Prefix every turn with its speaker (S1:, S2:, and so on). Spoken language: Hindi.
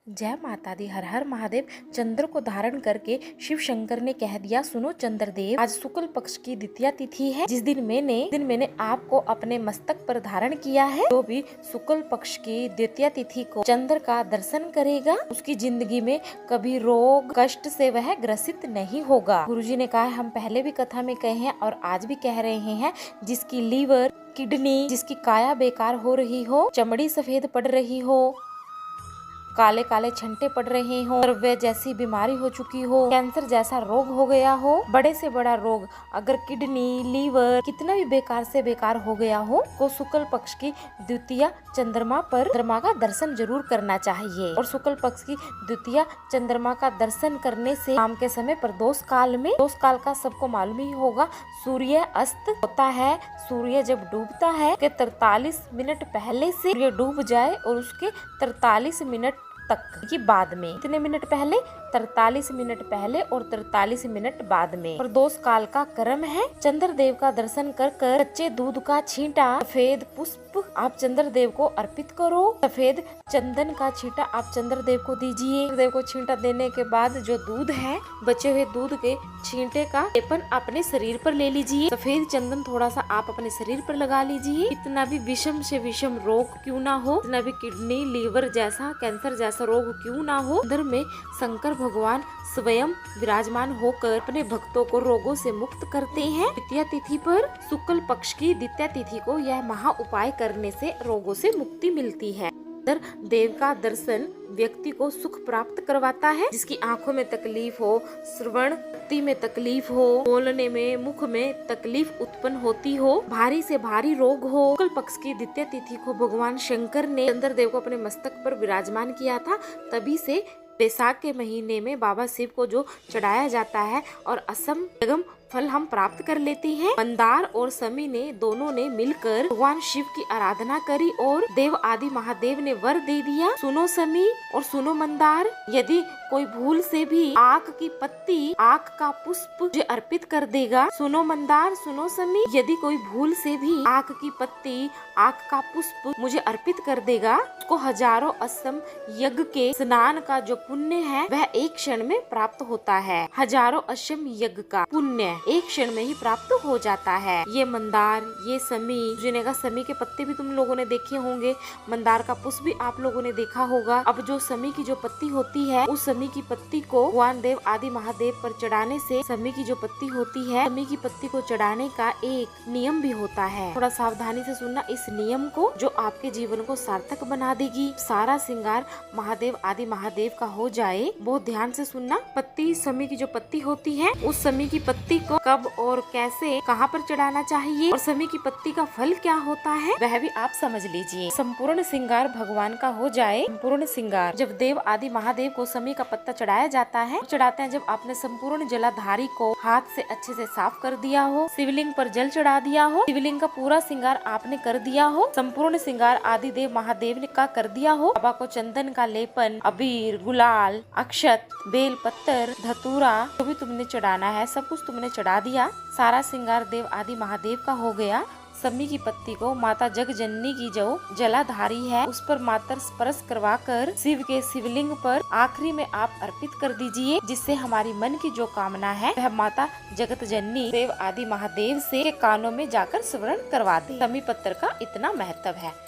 S1: जय माता दी। हर हर महादेव। चंद्र को धारण करके शिव शंकर ने कह दिया, सुनो चंद्रदेव, आज शुक्ल पक्ष की द्वितीया तिथि है, जिस दिन मैंने आपको अपने मस्तक पर धारण किया है। जो भी शुक्ल पक्ष की द्वितीया तिथि को चंद्र का दर्शन करेगा, उसकी जिंदगी में कभी रोग कष्ट से वह ग्रसित नहीं होगा। गुरुजी ने कहा, हम पहले भी कथा में कहे हैं और आज भी कह रहे हैं, जिसकी लीवर किडनी, जिसकी काया बेकार हो रही हो, चमड़ी सफेद पड़ रही हो, काले काले छंटे पड़ रहे हो, सर्वे जैसी बीमारी हो चुकी हो, कैंसर जैसा रोग हो गया हो, बड़े से बड़ा रोग, अगर किडनी लीवर कितना भी बेकार से बेकार हो गया हो, को शुक्ल पक्ष की द्वितीया चंद्रमा पर चंद्रमा का दर्शन जरूर करना चाहिए। और शुक्ल पक्ष की द्वितीया चंद्रमा का दर्शन करने से शाम के समय प्रदोष काल में, प्रदोष काल का सबको मालूम ही होगा, सूर्य अस्त होता है। सूर्य जब डूबता है के 43 मिनट पहले से सूर्य डूब जाए और उसके 43 मिनट तक की बाद में, कितने मिनट पहले, 43 मिनट पहले और 43 मिनट बाद में प्रदोष काल का क्रम है। चंद्रदेव का दर्शन कर कच्चे दूध का छींटा, सफेद पुष्प आप चंद्रदेव को अर्पित करो। सफेद चंदन का छींटा आप चंद्रदेव को दीजिए। चंद्रदेव को छींटा देने के बाद जो दूध है, बचे हुए दूध के छींटे का लेपन अपने शरीर पर ले लीजिए। सफेद चंदन थोड़ा सा आप अपने शरीर पर लगा लीजिए। इतना भी विषम से विषम रोग क्यों ना हो, इतना भी किडनी लीवर जैसा कैंसर जैसा रोग क्यों ना हो, अंदर में शंकर भगवान स्वयं विराजमान होकर अपने भक्तों को रोगों से मुक्त करते हैं। द्वितीया तिथि पर शुक्ल पक्ष की द्वितीया तिथि को यह महा उपाय करने से रोगों से मुक्ति मिलती है। देव का दर्शन व्यक्ति को सुख प्राप्त करवाता है। जिसकी आंखों में तकलीफ हो, श्रवण शक्ति में तकलीफ हो, बोलने में मुख में तकलीफ उत्पन्न होती हो, भारी से भारी रोग हो, शुक्ल पक्ष की द्वितीय तिथि को भगवान शंकर ने चंद्रदेव को अपने मस्तक पर विराजमान किया था। तभी से बैसाख के महीने में बाबा शिव को जो चढ़ाया जाता है और असम एवं फल हम प्राप्त कर लेते हैं। मंदार और समी ने दोनों ने मिलकर भगवान शिव की आराधना करी और देव आदि महादेव ने वर दे दिया, सुनो समी और सुनो मंदार, यदि कोई भूल से भी आक की पत्ती, आक का पुष्प मुझे अर्पित कर देगा, सुनो मंदार सुनो समी, यदि कोई भूल से भी आक की पत्ती, आक का पुष्प मुझे अर्पित कर देगा, उसको हजारों असम यज्ञ के स्नान का जो पुण्य है वह एक क्षण में प्राप्त होता है। हजारों असम यज्ञ का पुण्य एक क्षण में ही प्राप्त हो जाता है। ये मंदार, ये समी, जिन्हें का समी के पत्ते भी तुम लोगों ने देखे होंगे, मंदार का पुष्प भी आप लोगों ने देखा होगा। अब जो समी की जो पत्ती होती है, उस समी की पत्ती को भगवान देव आदि महादेव पर चढ़ाने से समी की जो पत्ती होती है, समी की पत्ती को चढ़ाने का एक नियम भी होता है। थोड़ा सावधानी से सुनना इस नियम को, जो आपके जीवन को सार्थक बना देगी। सारा श्रृंगार महादेव आदि महादेव का हो जाए, बहुत ध्यान से सुनना। पत्ती, समी की जो पत्ती होती है, उस समी की पत्ती को कब और कैसे कहाँ पर चढ़ाना चाहिए और समी की पत्ती का फल क्या होता है, वह भी आप समझ लीजिए। संपूर्ण श्रृंगार भगवान का हो जाए, संपूर्ण श्रृंगार जब देव आदि महादेव को समी का पत्ता चढ़ाया जाता है, चढ़ाते हैं जब आपने संपूर्ण जलाधारी को हाथ से अच्छे से साफ कर दिया हो, शिवलिंग पर जल चढ़ा दिया हो, शिवलिंग का पूरा श्रृंगार आपने कर दिया हो, संपूर्ण श्रृंगार आदि देव महादेव ने का कर दिया हो, बाबा को चंदन का लेपन, अबीर, गुलाल, अक्षत, बेल पत्तर, धतूरा, जो भी तुमने चढ़ाना है सब कुछ तुमने चढ़ा दिया। सारा श्रृंगार देव आदि महादेव का हो गया। समी की पत्ती को माता जगजननी की जो जलाधारी है, उस पर मातर स्पर्श करवा कर शिव के शिवलिंग पर आखिरी में आप अर्पित कर दीजिए, जिससे हमारी मन की जो कामना है वह माता जगत जननी देव आदि महादेव से कानों में जाकर स्मरण करवा दे। समी पत्थर का इतना महत्व है।